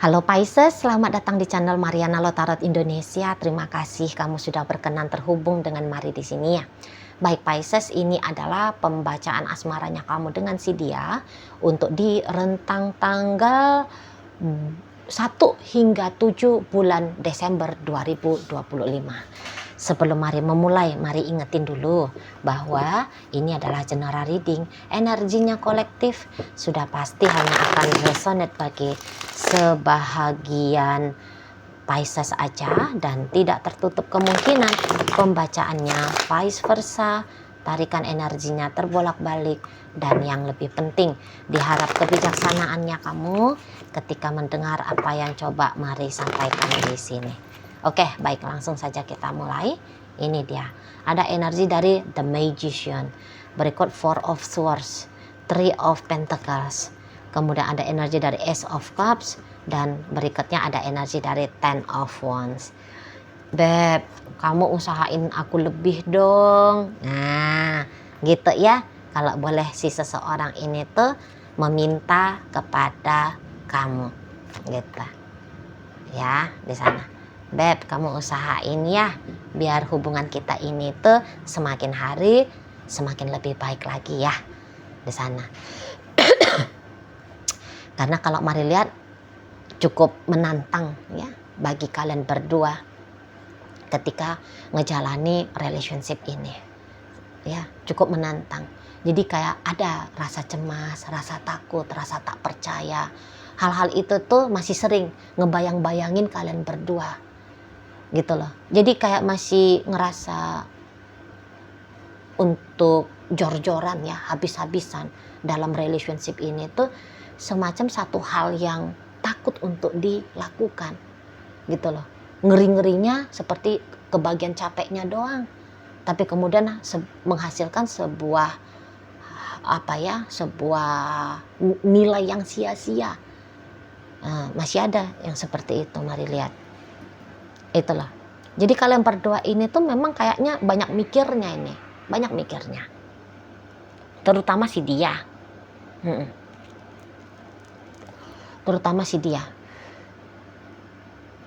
Halo Pisces, selamat datang di channel Mariana Lotarot Indonesia. Terima kasih kamu sudah berkenan terhubung dengan Mari di sini ya. Baik Pisces, ini adalah pembacaan asmaranya kamu dengan si dia untuk di rentang tanggal 1 hingga 7 bulan Desember 2025. Sebelum mari memulai, mari ingetin dulu bahwa ini adalah general reading. Energinya kolektif, sudah pasti hanya akan resonate bagi sebahagian Pisces aja dan tidak tertutup kemungkinan pembacaannya vice versa, tarikan energinya terbolak-balik, dan yang lebih penting diharap kebijaksanaannya kamu ketika mendengar apa yang coba Mari sampaikan di sini. Oke, baik, langsung saja kita mulai. Ini dia, ada energi dari The Magician, berikut Four of Swords, Three of Pentacles, kemudian ada energi dari Ace of Cups, dan berikutnya ada energi dari Ten of Wands. Beb, kamu usahain aku lebih dong. Nah, gitu ya. Kalau boleh si seseorang ini tuh meminta kepada kamu, gitu. Ya, di sana. Beb, kamu usahain ya, biar hubungan kita ini tuh semakin hari semakin lebih baik lagi ya, di sana. Karena kalau Mari lihat cukup menantang ya bagi kalian berdua ketika ngejalani relationship ini. Ya, cukup menantang. Jadi kayak ada rasa cemas, rasa takut, rasa tak percaya. Hal-hal itu tuh masih sering ngebayang-bayangin kalian berdua. Gitu loh. Jadi kayak masih ngerasa untuk jor-joran ya, habis-habisan dalam relationship ini tuh semacam satu hal yang takut untuk dilakukan gitu loh. Ngeri-ngerinya seperti kebagian capeknya doang, tapi kemudian menghasilkan sebuah sebuah nilai yang sia-sia. Masih ada yang seperti itu, Mari lihat. Itulah. Jadi kalian berdua ini tuh memang kayaknya banyak mikirnya ini, banyak mikirnya. Terutama si dia. Terutama si dia.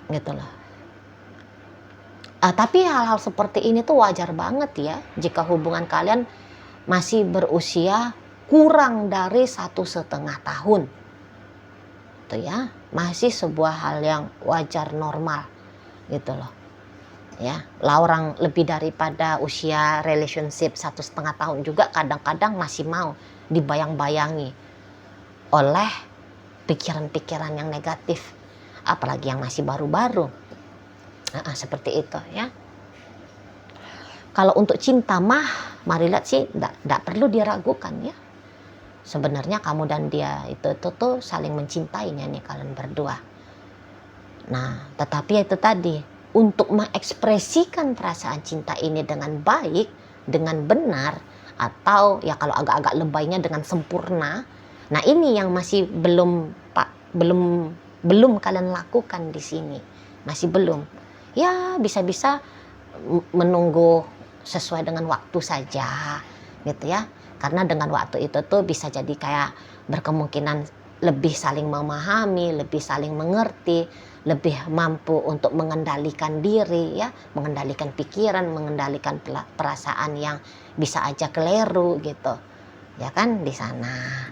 Gitu loh. Tapi hal-hal seperti ini tuh wajar banget ya jika hubungan kalian masih berusia kurang dari 1,5 tahun. Itu ya, masih sebuah hal yang wajar normal gitu loh. Ya, lah orang lebih daripada usia relationship 1,5 tahun juga kadang-kadang masih mau dibayang-bayangi oleh pikiran-pikiran yang negatif, apalagi yang masih baru-baru. Seperti itu ya. Kalau untuk cinta mah Mari lihat sih tidak perlu diragukan ya. Sebenarnya kamu dan dia itu tuh saling mencintainya nih kalian berdua. Nah, tetapi itu tadi, untuk mengekspresikan perasaan cinta ini dengan baik, dengan benar, atau ya kalau agak-agak lebaynya dengan sempurna. Nah, ini yang masih belum kalian lakukan di sini. Masih belum. Ya, bisa-bisa menunggu sesuai dengan waktu saja gitu ya. Karena dengan waktu itu tuh bisa jadi kayak berkemungkinan lebih saling memahami, lebih saling mengerti, lebih mampu untuk mengendalikan diri ya, mengendalikan pikiran, mengendalikan perasaan yang bisa aja keliru gitu. Ya kan di sana.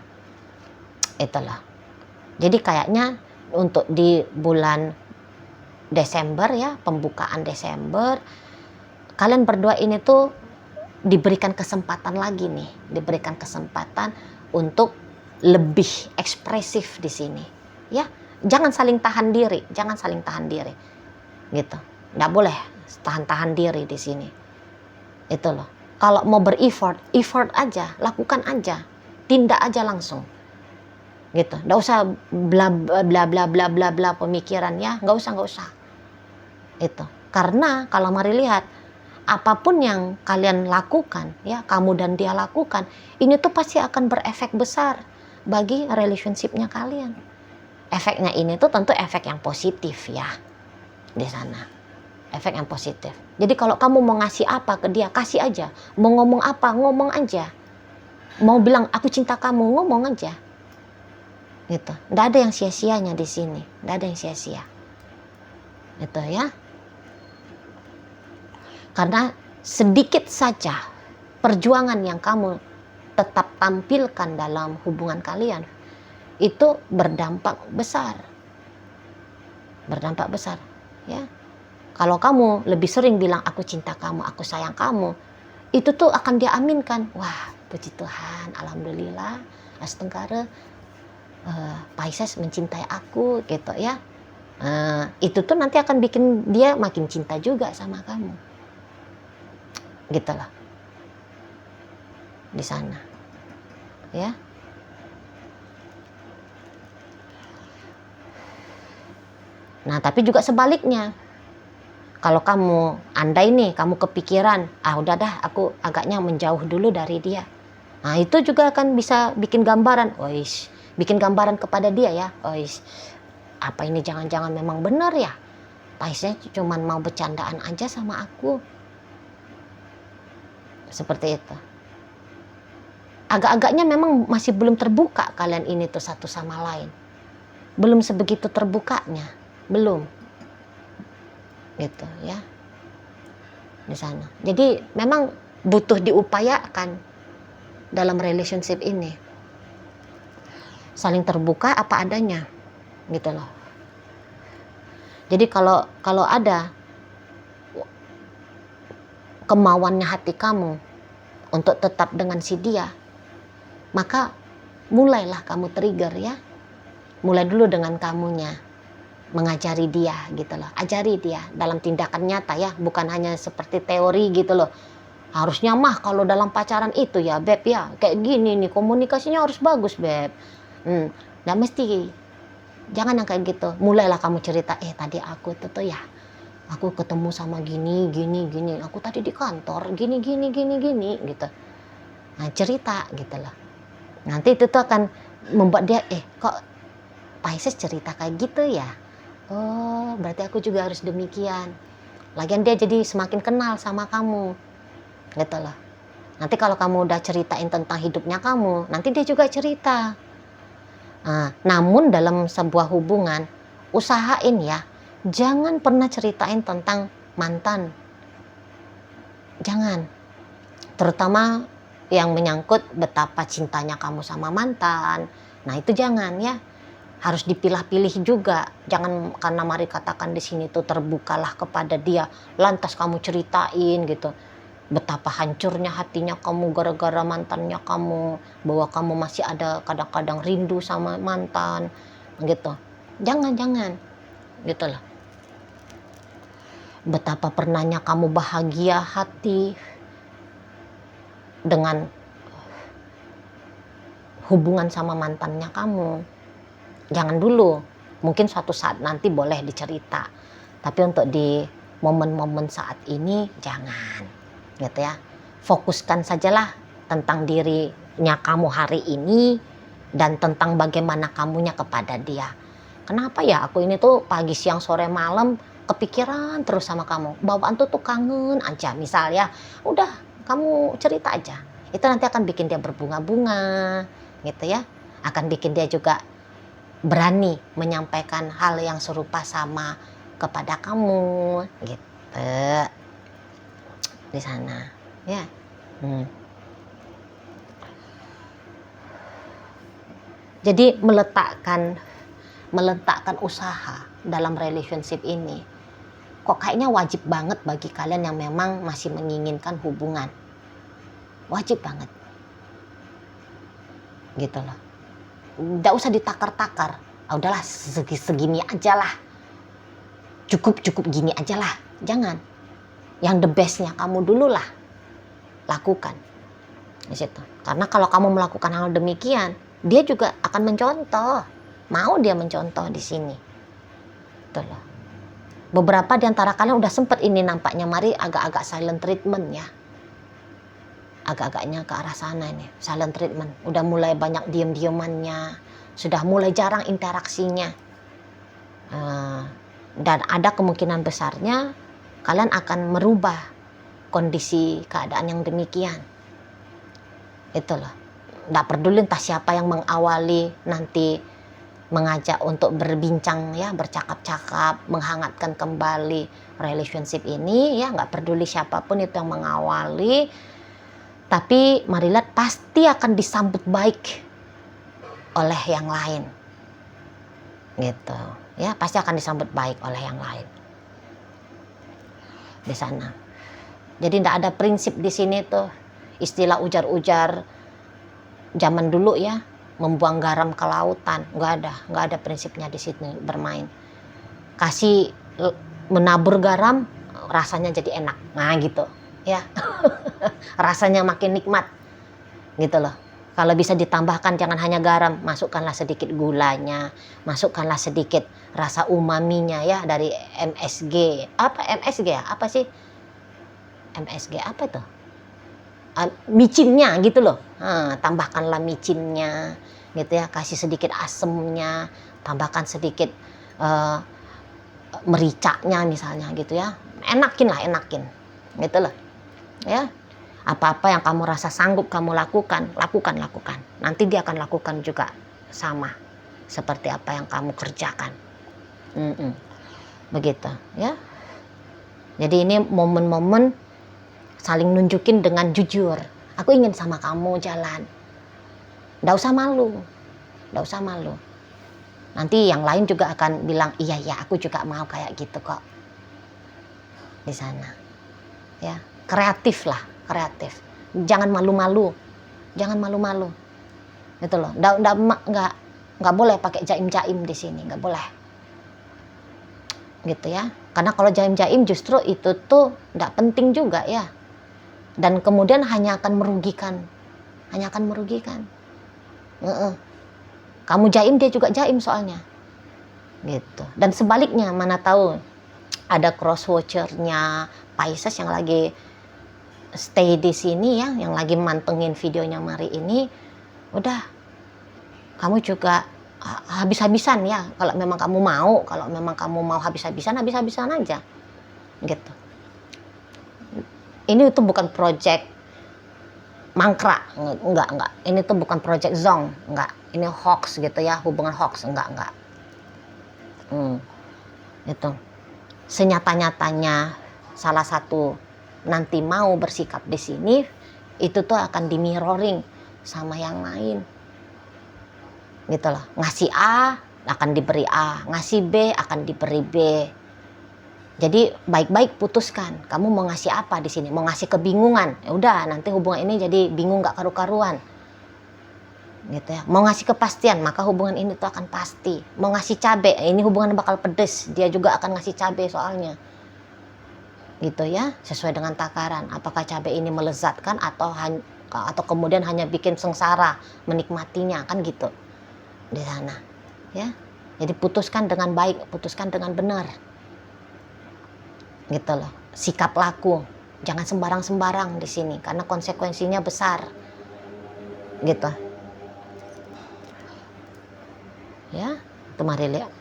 Itulah. Jadi kayaknya untuk di bulan Desember ya, pembukaan Desember, kalian berdua ini tuh diberikan kesempatan lagi nih, diberikan kesempatan untuk lebih ekspresif di sini, ya. Jangan saling tahan diri, gitu. Nggak boleh tahan diri di sini. Itu loh. Kalau mau effort aja, lakukan aja, tindak aja langsung, gitu. Nggak usah bla bla bla bla bla bla pemikiran ya, nggak usah. Itu karena kalau Mari lihat, apapun yang kalian lakukan ya, kamu dan dia lakukan, ini tuh pasti akan berefek besar bagi relationshipnya kalian. Efeknya ini tuh tentu efek yang positif ya di sana, efek yang positif. Jadi kalau kamu mau ngasih apa ke dia, kasih aja. Mau ngomong apa, ngomong aja. Mau bilang aku cinta kamu, ngomong aja. Gitu. Nggak ada yang sia-sianya di sini, nggak ada yang sia-sia. Itu ya. Karena sedikit saja perjuangan yang kamu tetap tampilkan dalam hubungan kalian itu berdampak besar. Berdampak besar, ya. Kalau kamu lebih sering bilang aku cinta kamu, aku sayang kamu, itu tuh akan dia aminkan. Wah, puji Tuhan, alhamdulillah, Astenggara, Pisces mencintai aku, gitu ya. Itu tuh nanti akan bikin dia makin cinta juga sama kamu, gitulah di sana, ya. Nah, tapi juga sebaliknya. Kalau kamu andai nih, kamu kepikiran, udah dah aku agaknya menjauh dulu dari dia. Nah, itu juga akan bisa bikin gambaran, bikin gambaran kepada dia ya. Apa ini jangan-jangan memang benar ya? Paisnya cuman mau bercandaan aja sama aku. Seperti itu. Agak-agaknya memang masih belum terbuka kalian ini tuh satu sama lain. Belum sebegitu terbukanya, belum. Gitu ya. Di sana. Jadi memang butuh diupayakan dalam relationship ini. Saling terbuka apa adanya. Gitu loh. Jadi kalau ada kemauannya hati kamu untuk tetap dengan si dia, maka mulailah kamu trigger ya. Mulai dulu dengan kamunya mengajari dia gitu loh. Ajari dia dalam tindakan nyata ya, bukan hanya seperti teori gitu loh. Harusnya mah kalau dalam pacaran itu ya Beb ya, kayak gini nih, komunikasinya harus bagus Beb. Nggak mesti. Jangan yang kayak gitu. Mulailah kamu cerita, tadi aku tuh ya, aku ketemu sama gini. Aku tadi di kantor gini gitu. Nah, cerita gitu loh. Nanti itu tuh akan membuat dia, kok Pisces cerita kayak gitu ya. Oh, berarti aku juga harus demikian. Lagian dia jadi semakin kenal sama kamu. Gitu loh. Nanti kalau kamu udah ceritain tentang hidupnya kamu, nanti dia juga cerita. Namun dalam sebuah hubungan, usahain ya, jangan pernah ceritain tentang mantan. Jangan. Terutama yang menyangkut betapa cintanya kamu sama mantan. Nah, itu jangan ya. Harus dipilah-pilih juga. Jangan karena mari katakan di sini tuh terbukalah kepada dia, lantas kamu ceritain gitu. Betapa hancurnya hatinya kamu gara-gara mantannya kamu, bahwa kamu masih ada kadang-kadang rindu sama mantan gitu. Jangan gitu loh. Betapa pernahnya kamu bahagia hati dengan hubungan sama mantannya kamu. Jangan dulu. Mungkin suatu saat nanti boleh dicerita, tapi untuk di momen-momen saat ini jangan. Gitu ya. Fokuskan sajalah tentang dirinya kamu hari ini dan tentang bagaimana kamunya kepada dia. Kenapa ya aku ini tuh pagi, siang, sore, malam kepikiran terus sama kamu. Bawaan tuh kangen aja misal ya. Udah, kamu cerita aja. Itu nanti akan bikin dia berbunga-bunga gitu ya. Akan bikin dia juga berani menyampaikan hal yang serupa sama kepada kamu gitu. Di sana ya. Jadi meletakkan usaha dalam relationship ini kok kayaknya wajib banget bagi kalian yang memang masih menginginkan hubungan. Wajib banget gitu loh. Nggak usah ditakar-takar. Udahlah segini aja lah, cukup gini aja lah. Jangan. Yang the bestnya kamu dulu lah lakukan di situ. Karena kalau kamu melakukan hal demikian, dia juga akan mencontoh. Mau dia mencontoh di sini. Tuh loh. Beberapa di antara kalian udah sempet ini nampaknya mari agak-agak silent treatment ya. Agak-agaknya ke arah sana ini, silent treatment. Udah mulai banyak diam-diamannya, sudah mulai jarang interaksinya. Dan ada kemungkinan besarnya kalian akan merubah kondisi keadaan yang demikian. Itu loh. Nggak peduli entah siapa yang mengawali nanti mengajak untuk berbincang ya, bercakap-cakap, menghangatkan kembali relationship ini ya, nggak peduli siapapun itu yang mengawali, tapi mari lihat pasti akan disambut baik oleh yang lain gitu ya, pasti akan disambut baik oleh yang lain di sana. Jadi tidak ada prinsip di sini tuh istilah ujar-ujar zaman dulu ya, membuang garam ke lautan, nggak ada prinsipnya di sini bermain. Kasih menabur garam, rasanya jadi enak, nah gitu ya. Rasanya makin nikmat gitu loh. Kalau bisa ditambahkan jangan hanya garam, masukkanlah sedikit gulanya, masukkanlah sedikit rasa umaminya ya dari MSG. Apa MSG ya? Apa sih? MSG apa itu? Micinnya gitu loh. Tambahkanlah micinnya gitu ya, kasih sedikit asemnya, tambahkan sedikit mericanya misalnya gitu ya. Enakin gitu loh. Ya. Apa-apa yang kamu rasa sanggup kamu lakukan. Nanti dia akan lakukan juga sama seperti apa yang kamu kerjakan. Begitu ya. Jadi ini momen-momen saling nunjukin dengan jujur. Aku ingin sama kamu jalan. Nggak usah malu. Nanti yang lain juga akan bilang, iya aku juga mau kayak gitu kok. Di sana. Ya, kreatif. Jangan malu-malu. Gitu loh. Nggak boleh pakai jaim-jaim di sini, nggak boleh. Gitu ya. Karena kalau jaim-jaim justru itu tuh nggak penting juga ya. Dan kemudian hanya akan merugikan. Kamu jaim, dia juga jaim soalnya. Gitu. Dan sebaliknya, mana tahu ada cross watcher-nya Pisces yang lagi stay di sini ya, yang lagi mantengin videonya Mari ini, udah kamu juga habis-habisan ya. Kalau memang kamu mau habis-habisan aja gitu. Ini tuh bukan project mangkrak, enggak. Ini tuh bukan project zong, enggak. Ini hoax gitu ya, hubungan hoax, enggak. Itu senyata-nyatanya salah satu nanti mau bersikap di sini, itu tuh akan di mirroring sama yang lain. Gitu loh. Ngasih A akan diberi A, ngasih B akan diberi B. Jadi baik-baik putuskan, kamu mau ngasih apa di sini? Mau ngasih kebingungan, ya udah nanti hubungan ini jadi bingung nggak karu-karuan, gitu ya. Mau ngasih kepastian, maka hubungan ini tuh akan pasti. Mau ngasih cabe, ini hubungan bakal pedes, dia juga akan ngasih cabe soalnya, gitu ya. Sesuai dengan takaran, apakah cabe ini melezatkan atau kemudian hanya bikin sengsara menikmatinya, kan gitu di sana, ya. Jadi putuskan dengan baik, putuskan dengan benar. Gitu loh. Sikap laku jangan sembarang-sembarang di sini karena konsekuensinya besar. Gitu. Ya, itu mari lihat.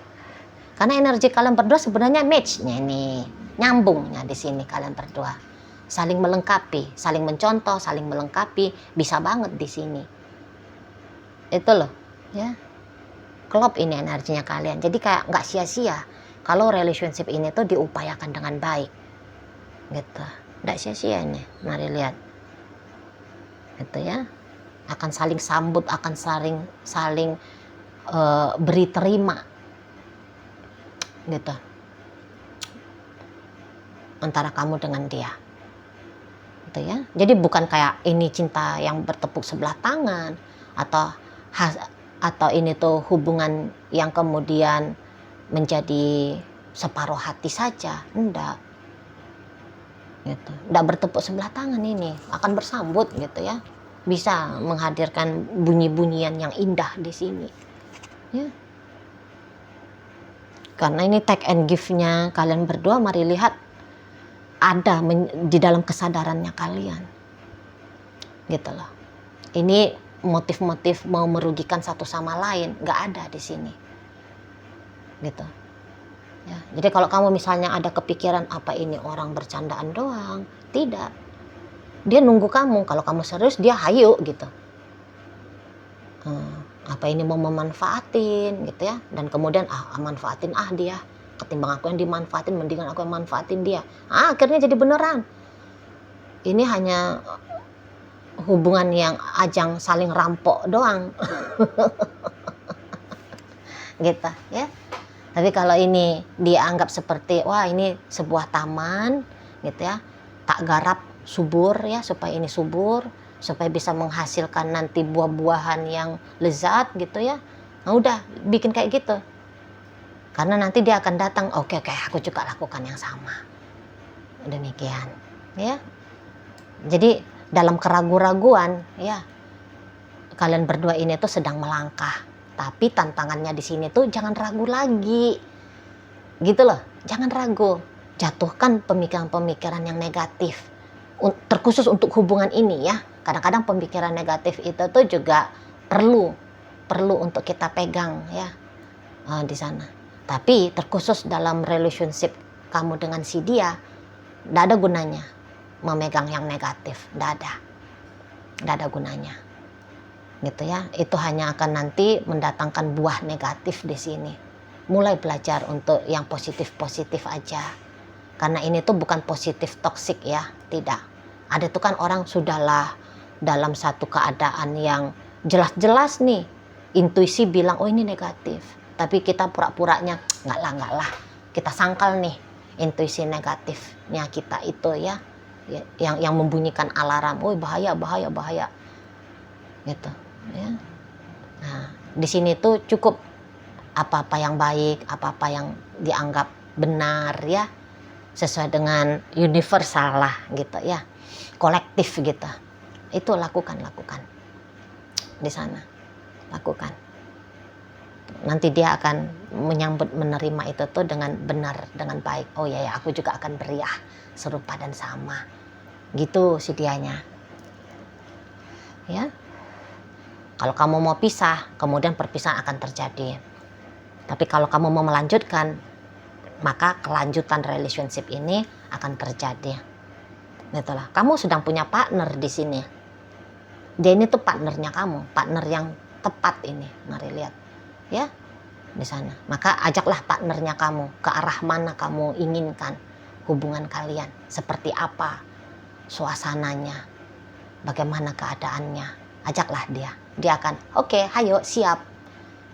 Karena energi kalian berdua sebenarnya match-nya nih, nyambungnya di sini kalian berdua. Saling melengkapi, saling mencontoh, saling melengkapi, bisa banget di sini. Itu loh, ya. Klop ini energinya kalian. Jadi kayak nggak sia-sia. Kalau relationship ini tuh diupayakan dengan baik, gitu, nggak sia-sia nih, mari lihat, gitu ya, akan saling sambut, akan saling beri terima, gitu, antara kamu dengan dia, gitu ya. Jadi bukan kayak ini cinta yang bertepuk sebelah tangan atau ini tuh hubungan yang kemudian menjadi separuh hati saja, enggak gitu. Enggak bertepuk sebelah tangan, ini akan bersambut gitu ya, bisa menghadirkan bunyi-bunyian yang indah di sini ya. Karena ini take and give-nya kalian berdua, mari lihat ada di dalam kesadarannya kalian, gitu loh. Ini motif-motif mau merugikan satu sama lain nggak ada di sini, gitu ya. Jadi kalau kamu misalnya ada kepikiran apa ini orang bercandaan doang, tidak, dia nunggu kamu. Kalau kamu serius dia hayu gitu. Apa ini mau memanfaatin gitu ya, dan kemudian manfaatin dia, ketimbang aku yang dimanfaatin mendingan aku yang manfaatin dia. Akhirnya jadi beneran. Ini hanya hubungan yang ajang saling rampok doang. Gitu ya. Tapi kalau ini dianggap seperti wah ini sebuah taman gitu ya, tak garap subur ya, supaya ini subur, supaya bisa menghasilkan nanti buah-buahan yang lezat gitu ya. Nah udah bikin kayak gitu, karena nanti dia akan datang, oke, aku juga lakukan yang sama, demikian ya. Jadi dalam keraguan-raguan ya, kalian berdua ini tuh sedang melangkah, tapi tantangannya di sini tuh jangan ragu lagi gitu loh, jangan ragu, jatuhkan pemikiran-pemikiran yang negatif, terkhusus untuk hubungan ini ya. Kadang-kadang pemikiran negatif itu tuh juga perlu untuk kita pegang ya, di sana. Tapi terkhusus dalam relationship kamu dengan si dia, tidak ada gunanya memegang yang negatif, tidak ada gunanya gitu ya. Itu hanya akan nanti mendatangkan buah negatif di sini. Mulai belajar untuk yang positif aja, karena ini tuh bukan positif toksik ya, tidak. Ada tuh kan orang sudahlah dalam satu keadaan yang jelas-jelas nih intuisi bilang oh ini negatif, tapi kita pura-puranya enggak lah, kita sangkal nih intuisi negatifnya kita itu ya, yang membunyikan alarm, oh bahaya gitu ya. Nah di sini tuh cukup apa-apa yang baik, apa-apa yang dianggap benar ya, sesuai dengan universal lah gitu ya, kolektif gitu. Itu lakukan di sana, lakukan. Nanti dia akan menyambut, menerima itu tuh dengan benar, dengan baik. Oh ya, aku juga akan beriah serupa dan sama. Gitu si dianya. Ya. Kalau kamu mau pisah, kemudian perpisahan akan terjadi. Tapi kalau kamu mau melanjutkan, maka kelanjutan relationship ini akan terjadi. Itulah. Kamu sedang punya partner di sini. Dia ini tuh partnernya kamu, partner yang tepat ini. Mari lihat, ya di sana. Maka ajaklah partnernya kamu ke arah mana kamu inginkan hubungan kalian, seperti apa suasananya, bagaimana keadaannya. Ajaklah dia akan oke, hayo siap,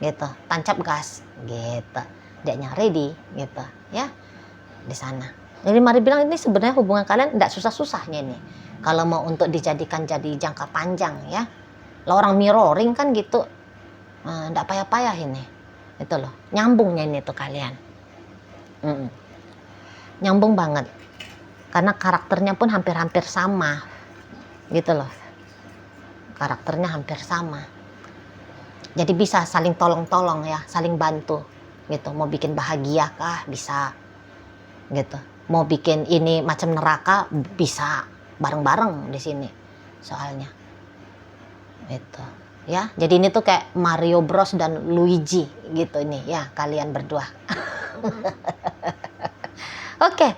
gitu, tancap gas, gitu. Dianya ready, gitu, ya di sana. Jadi mari bilang ini sebenarnya hubungan kalian tidak susah-susahnya ini. Kalau mau untuk dijadikan jadi jangka panjang ya. Lah orang mirroring kan gitu, tidak payah-payah ini. Itu loh, nyambungnya ini tuh kalian. Nyambung banget. Karena karakternya pun hampir-hampir sama. Gitu loh. Karakternya hampir sama. Jadi bisa saling tolong-tolong ya, saling bantu. Gitu, mau bikin bahagia kah bisa. Gitu. Mau bikin ini macam neraka bisa. Bareng-bareng di sini soalnya itu ya. Jadi ini tuh kayak Mario Bros dan Luigi gitu ini ya, kalian berdua. Oke,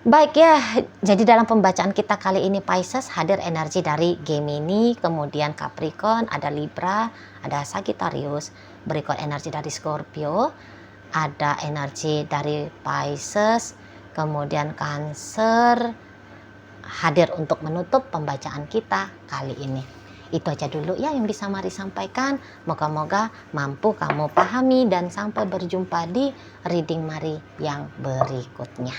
baik ya. Jadi dalam pembacaan kita kali ini Pisces hadir energi dari Gemini, kemudian Capricorn, ada Libra, ada Sagittarius, berikut energi dari Scorpio, ada energi dari Pisces, kemudian Cancer hadir untuk menutup pembacaan kita kali ini. Itu aja dulu ya yang bisa Mari sampaikan. Moga-moga mampu kamu pahami, dan sampai berjumpa di reading Mari yang berikutnya.